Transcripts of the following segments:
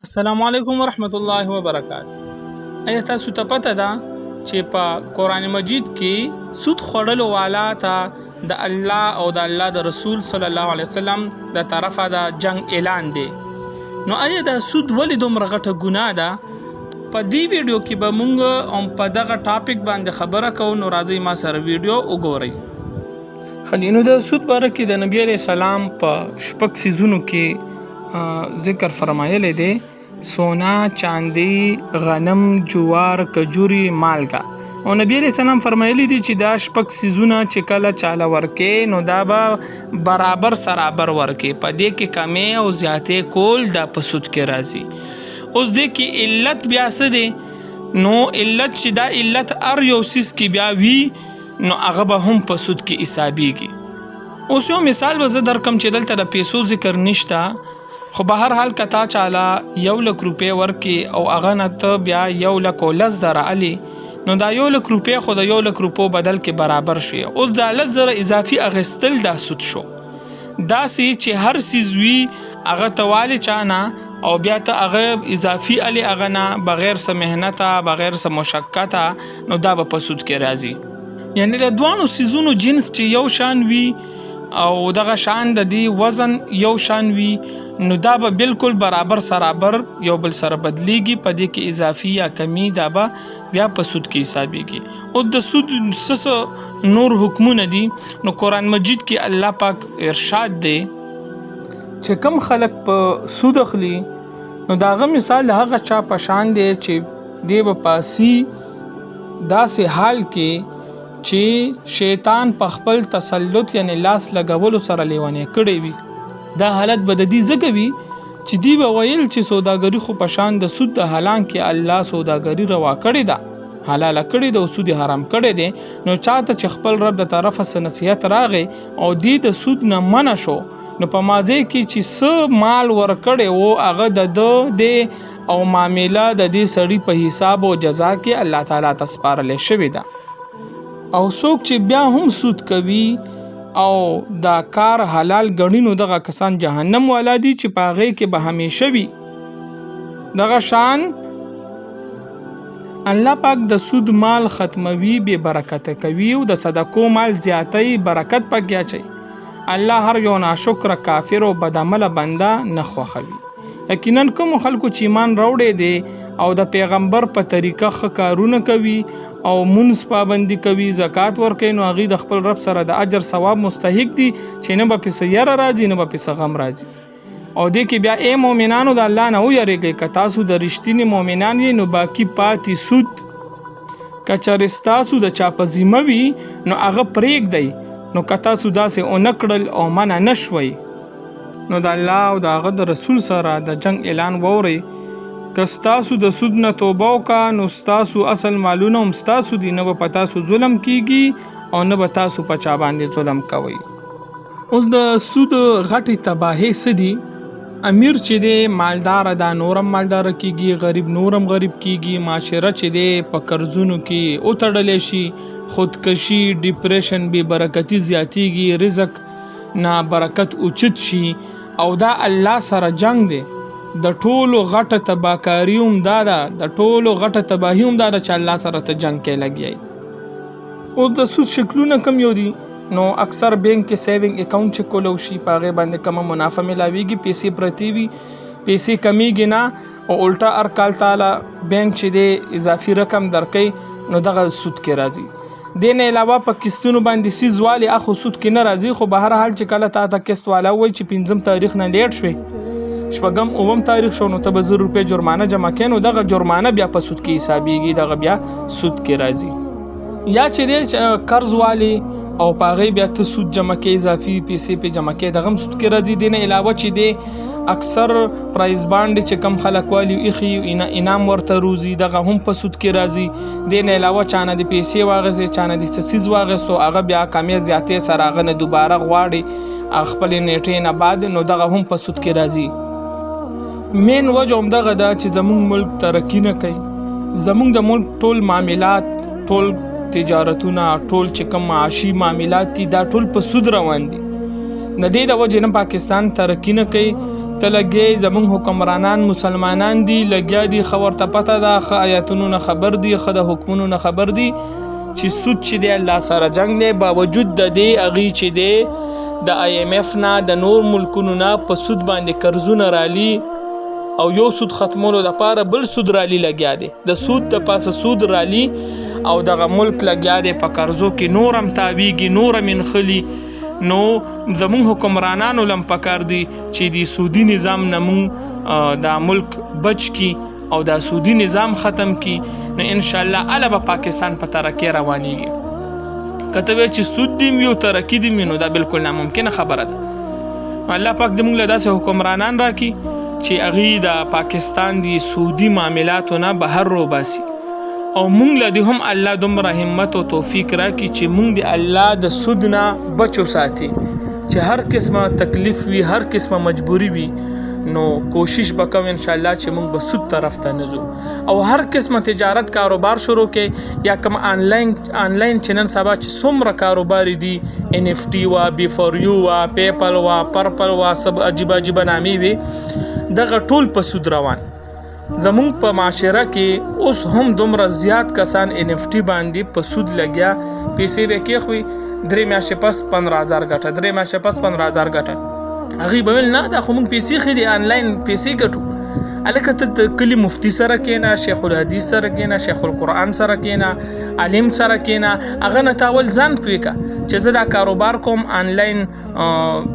السلام علیکم ورحمت الله وبرکاته. آیا تاسو ته پته ده چې په قرآن مجید کې سود خوړلو والا ته د الله او د الله د رسول صلی الله علیه وسلم د طرفه د جنگ اعلان دی؟ نو آیا د سود ولې دومره غټه ګناه ده؟ په دې ویډیو کې به مونږ په دغه ټاپک باندې خبره کوو، نو راځئ ما سره ویډیو وګورئ. نو د سود باره کې د نبی علیه السلام په شپږ څیزونو کې ذکر فرمایلی دی: سونا، چاندی، غنم، جوار، کجوري، مالګه. او نبی علیه السلام فرمایلی دی چې دا شپږ څیزونه چې کله چاله ورکې نو دا به برابر سرابر ورکې، په دې کې کمې او زیاتې کول دا په سود کې راځي. اوس دې کې علت بیا څه دی؟ نو علت چې دا علت هر یو څیز کې بیا وي نو هغه به هم په سود کې حسابیږي. اوس یو مثال به زه درکم چې دلته د پیسو ذکر نشته، خو به هر حال کتا چاله 1,00,000 روپۍ ورکې او هغه نه ته بیا 1,10,000 علي، نو دا 1,00,000 روپۍ خو د 1,00,000 روپو بدل کې برابر شوي. اوس دا 10,000 اضافي اخیستل دا سود شو. داسې چې هر څیز وي هغه ته والې چانه او بیا ته هغه اضافي علي هغه نه بغیر څه محنته بغیر څه مشقته، نو دا به په سود کې راځي. یعنی د دوانو څیزونو جنس چې یو شان وي او دغه شان د دې وزن یو شان وي، نو دا به بالکل برابر سرابر یو بل سره بدلیږي، په دې کې اضافي یا کمی دا به بیا په سود کې حسابیږي. او د سود څه نور حکمونه دي، نو قرآن مجید کې الله پاک ارشاد دی چې کم خلک په سود اخلي نو داغه مثال هغه چا په شان دی چې دی به پاسی داسې حال کې چې شیطان په خپل تسلط یعنی لاس لګولو سره لیونی کړی وي. دا حالت به د دې ځکه وي چې دی به ویل چې سوداګري خو په شان د سود د حالان کې الله سوداګري روا کړې ده، حلاله کړې ده او سود حرام کړی دی. نو چاته چې خپل رب د طرفه څه نصیحت راغی او دی د سود نه منع شو، نو په ماضی کې چې څه مال ورکړی وو هغه د او معامله د دې سړي په حساب او جزا کې الله تعالی ته سپارلی شوې ده. او څوک چې بیا هم سود کوي او دا کار حلال ګڼي نو دغه کسان جهنم والا دي چې په هغې کې به همیشه وي. دغه شان الله پاک د سود مال ختموي، بې برکته کوي او د صدقو مال زیاتوي، برکت پکې اچوي. الله هر یو ناشکره کافر او بدعمله بنده نه خوښوي. یقینا کوم خلکو چې ایمان راوړی دی او د پیغمبر په طریقه ښه کارونه کوي او منځ پابندي کوي، زکات ورکوي، نو هغوی د خپل رب سره د اجر ثواب مستحق دي چې نه به پسې یره راځي نه به پسې غم راځي. او دې کې بیا ای مؤمنانو د الله نه ویریږئ، که تاسو د رښتینې مؤمنان یې نو باقي پاتې سود که چېرې ستاسو د چا په ذمه وي نو هغه پرېږدئ. نو که تاسو داسې ونه کړل او منع نه شوئ نو د الله او د هغه د رسول سره د جنگ اعلان وورئ. که ستاسو د سود نه توبه وکړه نو ستاسو اصل مالونه هم ستاسو دي، نه به په تاسو ظلم کیږي او نه به تاسو په چا باندې ظلم کوئ. اوس د سود غټې تباهۍ څه دي؟ امیر چې دی مالدار ده نورم مالدار کیږي، غریب نورم غریب کیږي، معاشره چې دی په قرضونو کې وتړلی شي، خودکشي، ډیپریشن، بې برکتي زیاتیږي، رزق نه برکت اوچت شي، او دا الله سره جنگ دی. د ټولو غټه تباهکاري هم دا ده، د ټولو غټه تباهي هم دا ده چې الله سره ته جنگ کې لګیایي. اوس د سود شکلونه کم یو دي؟ نو اکثر بینک کې سیوینګ اکاونټ چې کولو شي په هغې باندې کمه منافع ملاویږي، پیسې پرتې وي، پیسې کمیږي نه، او الټا هر کال تعالی بینک چې دی اضافي رقم درکوي، نو دغه سود کې راځي. دې نه علاوه په قسطونو باندې څیز والي اخو سود کې نه راځي، خو به هر حال چې کله تا ته قسط والا وایي چې 5 تاریخ نه لیټ شوې، 6 9 تاریخ شو، نو ته به 1,000 روپۍ جرمانه جمع کړې، نو دغه جرمانه بیا په سود کې حسابیږي، دغه بیا سود کې راځي. یا چې دی قرض والی او په هغې بیا ته سود جمع کې اضافي پیسې پې جمع کې، دغه هم سود کې راځي. دې نه علاوه چې دی اکثر پرایز باند چې کم خلک والی ایښي انعام ورته روزي، دغه هم په سود کې راځي. دې نه علاوه چا نه د پیسې واغېستې، چا نه د څه څیز واغېستو، هغه بیا کمې زیاتې سره هغه نه دوباره غواړي خپلې نیټې نه بعد، نو دغه هم په سود کې راځي. مین وجه همدغه ده چې زموږ ملک ترقي نه کوي. زموږ د ملک ټول معاملات، ټول تجارتونه، ټول چې کوم معاشي معاملات دي دا ټول په سود روان دي. د دې د وجې نه پاکستان ترقي نه کوي، ته لګې زمونږ حکمرانان مسلمانان دي لګیا دي ښه ورته پته ده ښه آیاتونو نه خبر دي ښه د حکمونو نه خبر دي چې سود چې دی الله سره جنګ دی باوجود د دې هغوی چې دی د IMF نه د نور ملکونو نه په سود باندې قرضونه رالي او یو سود ختمولو دپاره بل سود رالي لګیا دی د سود د پاسه سود رالي او دغه ملک لګیا دی په قرضو کې نور هم تاویږي نور هم انخلي نو زمونږ حکمرانانو لم پکار دي چې د سودي نظام نه مونږ دا ملک بچ کی او دا سودي نظام ختم کی نو انشاءالله اله به پاکستان په ترقی روانیږي که ته وایې چې سود دیم یو ترقی دیم نو دا بالکل ناممکنه خبره ده الله پاک دې مونږ له داسې حکمرانان راکړي چې هغوی د پاکستان د سودي معاملاتو نه بهر روباسي او مونږ له دې هم الله دومره همت او توفیق راکړي چې مونږ د الله د سود نه بچو ساتي چې هر قسمه تکلیف وي هر قسمه مجبوری وي نو کوشش وکړو انشاءالله چې مونږ به سود طرف ته نه ځو او هر قسمه تجارت کاروبار شروع کې یا کوم آنلاین چې نن سبا چې څومره کاروبار دي NFT وا B4U وا پیپل وا پرپل وا سب عجیب عجیب نامې وي دغه ټول په سود روان زمونږ په معاشره کې اوس هم دومره زیات کسان NFT باندې په سود لګیا پیسې به کېښوي 3 میاشتې پس 15,000 ګټه 3 میاشتې پس 15,000 ګټه هغوی به ویل نه دا خو موږ پیسې ښې دي آنلاین پیسې ګټو هلکه ته د کلي مفتي سره کېنه شیخ الحدیث سره کېنه شیخ القرآن سره کېنه عالم سره کېنه هغه نه تا اول ځان پوه کړه چې زه دا کاروبار کوم آنلاین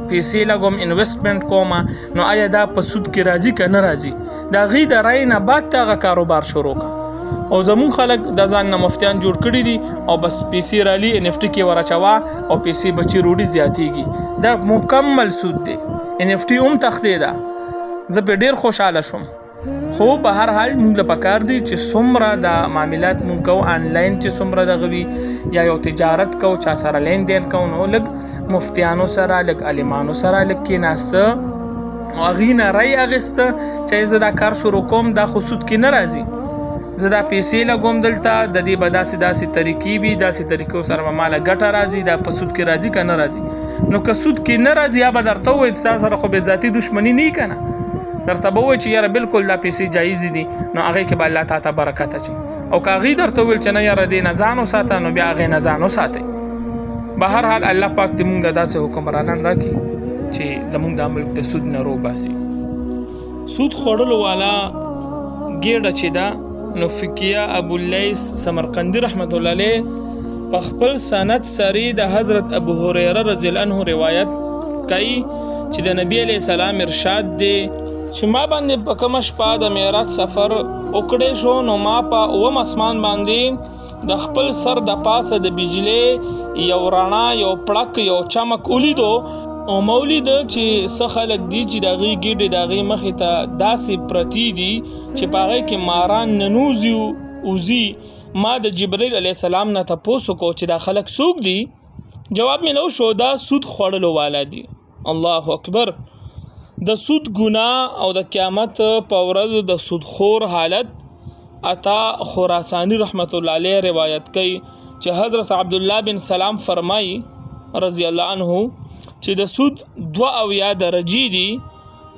پیسې لګوم انویسټمنټ کوم نو آیا دا په سود کې راځي که نه راځي د هغوی د رایې نه بعد ته هغه کاروبار شروع کړه او زمون خلک د ځان نه مفتیان جوړ کړي دي او بس پیسې رالي NFT کې ورچوا او پیسې بچي روډي زیاتېږي دا مکمل سود دی NFT هم تختې ده زه په ډیر خوشحاله شوم خو به هر حال مونږ له پکار دي چې څومره د معاملات مونږ کوو آنلاین چې څومره دغه وي یا یو تجارت کوو چا سره لین دین کوو نو لږ مفتیانو سره لږ عالمانو سره لږ کېناسته او هغوی نه رای اخیسته چې زه دا کار شروع کوم دا خو سود کې نه راځي زه دا پیسې لګوم دلته د دې به داسې طریقې وي داسې طریقو سره به ماله ګټه راځي دا په سود کې راځي که نه راځي نو که سود کې نه راځي یا به درته ووایي ستا سره خو بې ذاتي دشمني نه وي که نه درته به ووایي چې یاره بالکل دا پیسې جایزې دي نو هغې کې به الله تا ته برکت اچي او که هغوی درته وویل چې نه یاره دې نه ځان وساته نو بیا هغې نه ځان وساتئ به هر حال الله پاک دې مونږ له داسې حکمرانان راکړي چې زمونږ دا ملک د سود نه روباسي سود خوړلو والا ګېډه چې ده نو فقیه ابو اللیث سمرقندی رحمت الله علیه په خپل سند سری د حضرت ابو هریره رضی الله عنه روایت کوي چې د نبی علیه السلام ارشاد دی چې ما باندې په کومه شپه د معراج سفر وکړی شو نو ما په اووم اسمان باندې د خپل سر د پاسه د بجلی یو رڼا یو پړک یو چمک ولیدو او مولید چې څه خلک دي چې د هغوی ګېډې د هغوی مخې ته داسې پرتې دي چې په هغې کې ماران ننوځي وځي ما د جبرائیل علیه السلام نه تپوس وکړو چې دا خلک څوک دي جواب مې نو شو دا سود خوړلو والا دي الله اکبر د سود ګناه او د قیامت په ورځ د سودخور حالت عطا خراسانی رحمت الله علیه روایت کوي چې حضرت عبدالله بن سلام فرمایي رضی الله عنه چې د سود 2 درجې دي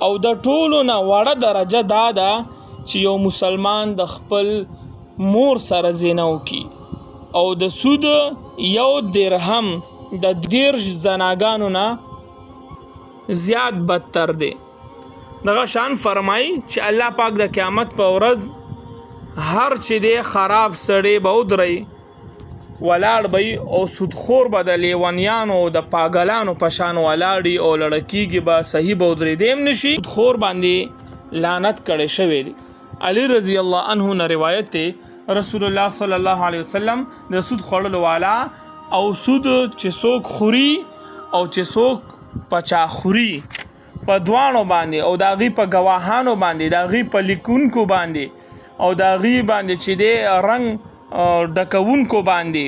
او د ټولو نه وړه درجه دا ده چې یو مسلمان د خپل مور سره زنا وکړي او د سود 1 درهم د 10 زناګانو نه زیات بدتر دی دغه شان فرمایي چې الله پاک د قیامت په ورځ هر چې دی خراب سړی به ودرئ ولاړ بی او سودخور به د لیونیانو د پاگلانو پشان ولاړی او لړکیږي به صحیح به ودرېدیم نشي سودخور باندې لعنت کړی شوی دی علی رضی الله عنه نه روایت دی رسول الله صلی الله علیه وسلم د سود خوړلو والا او سود چې څوک خوري او چې څوک پچا خوري په دوانو باندې او د هغوی په ګواهانو باندې د هغوی په لیکونکو باندې او د هغوی باندې چې دی رنګ ډکونکو باندې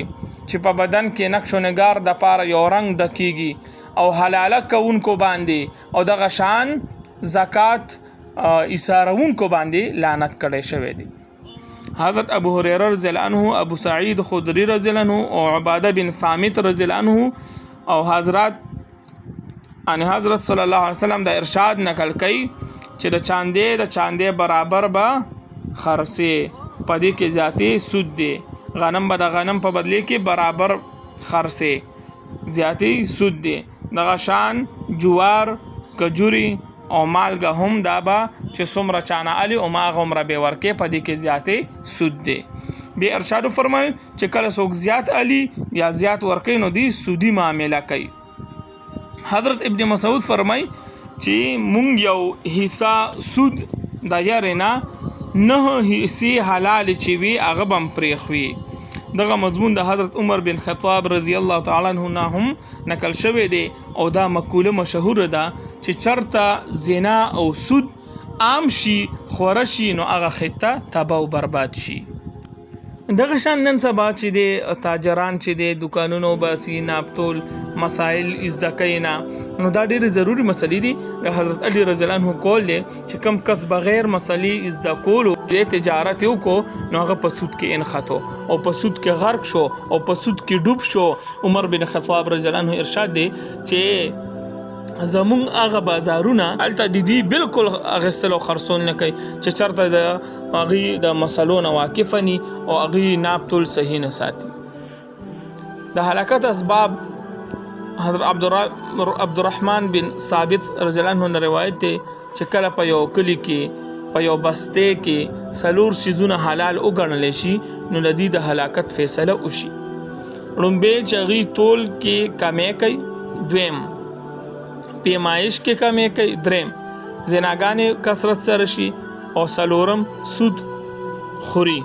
چې په بدن کې نقش و نگار د پاره یو رنګ ډکیږي او حلاله کوونکو باندې او دغه شان زکات ایثارونکو باندې لعنت کړی شوی دی حضرت ابو هریره رضی الله عنه ابو سعید خدری رضی الله عنه او عباده بن صامت رضی الله عنه او حضرت ان حضرت صلی الله علیه وسلم د ارشاد نقل کوي چې د چاندې برابر به خرڅې، پدې کې ذاتی سود دی. غنم به د غنم په بدلی کې برابر خرڅې، ذاتی سود دی. دغه شان جوار، کجوري او مالګه هم دا به چې څومره چانه علي او ماغه عمره به ورکې، پدې کې ذاتی سود دی. به ارشاد فرمایل چې کله څوک زیات علي یا زیات ورکې نو دی سودی معامله کوي. حضرت ابن مسعود فرمای چې مونږ یو حصہ سود د یارینا نه حصے حلال چې وی هغه بم پرېخوي. دغه مضمون د حضرت عمر بن خطاب رضی الله تعالی عنہ نه هم نقل شوی دی او دا مقوله مشهور ده چې چرته زنا او سود عام شي خورشي نو هغه خطه تباہ او برباد شي. دغه شان نن سبا چې د تاجران چې د دکانونو باسي ناپتول مسائل ازده کینا نو دا ډېر ضروری مسلې دي. حضرت علی رضی الله عنه کول دي چې کم کس بغیر مسلې ازده کولو د تجارت یو کو نو هغه په سود کې انخطو او په سود کې غرق شو او په سود کې ډوب شو. عمر بن خطاب رضی الله عنه ارشاد دي چې زمون هغه بازارونه الته دي بالکل اغسل او خرصون نه کوي چې چرته د هغه د مسلو نه واقفني او هغه ناپتول صحیح نه ساتي. د هلاکت اسباب حضرت عبدالرحمن بن ثابت رضی الله عنه روایت دی چې کله په یو کلی کې په یو بسته کې سلور شیزونه حلال وګڼل شي نو لدی د هلاکت فیصله وشي. لومبه چغي تول کې کمې کوي، دویم پیمایش کې کمې کوي، دریم زناګانې کثرت سره شي او سلورم سود خوري.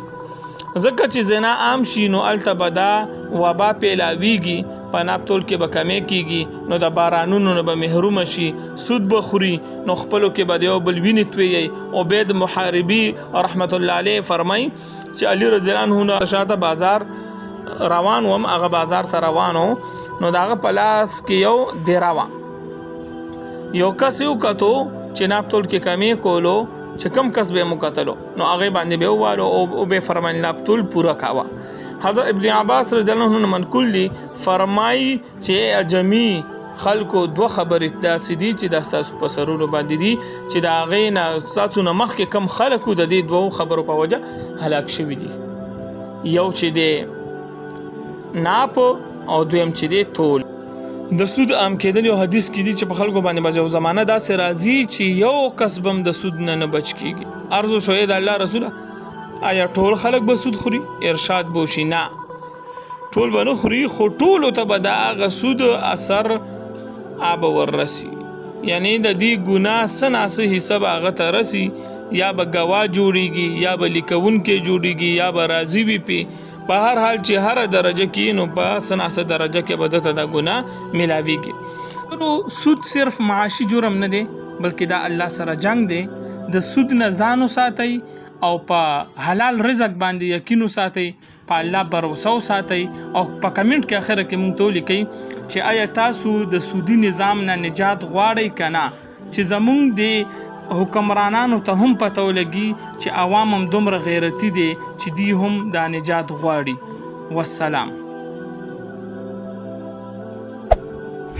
ځکه چې زنا عام شي نو الته بدا وبا پیلاویږي، په ناپتول کې به کمې کیږي نو د بارانونو نه به محروم شي، سود به خوري نو خپلو کې به یو بل وینې تویي. عبید محاربي رحمت الله علیه فرمای چې علی رضی الله عنه شاته بازار روان وم، هغه بازار ته روانو نو داغه پلاس کې یو دیراوا یو کس یو کتو چې ناپتول کې کمې کولو چې کم کس به مقتلو نو هغه باندې به ووالو او به فرمایل ناپتول پورا کاوه. حضرت ابن عباس رضی الله عنه منقول دي فرمای چې اجمی خلکو دوه خبرې داسې دي چې د تاسو په سرونو باندې دي چې د هغې نه ستاسو نه مخکې کم خلکو د دې دوه خبرو په وجه هلاک شوي دي. یو چې دی ناپ او دویم چې دی تول. د سود عام کېدل یو حدیث کې دي چې په خلکو باندې بجو زمانه داسې راځي چې یو کسبم د سود نه بچ کیږي. عرض شوی د الله رسوله آیا ټول خلک به سود خوري؟ ارشاد بوشي نه، ټول به نه خوري، خو ټولو ته به د هغه سود اثر آب وررسي، یعنی د دې ګناه څه ناڅه حصه به هغه ته رسي، یا به ګواه جوړیږي یا به لیکونکی جوړیږي یا به راضي وي پې. په هر حال چې هر درجه کې نو په سناسه درجه کې به دته د ګناه ملاویږي. نو سود صرف معاشي جرم نه دی بلکې دا الله سره جنگ دی. د سود نه ځان وساتئ او په حلال رزق باندې یقین وساتئ، په الله باور وساتئ او په کمنټ کې اخر کې مونږ ته ولیکئ چې آیا تاسو د سودي نظام نه نجات غواړئ کنه، چې زمونږ د حکمرانانو ته هم پته ولګي چې عوام هم دومره غیرتی دي چې دی هم دا نجات غواړي. والسلام.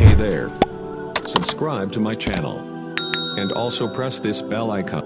Hey there. Subscribe to my channel. And also press this bell icon.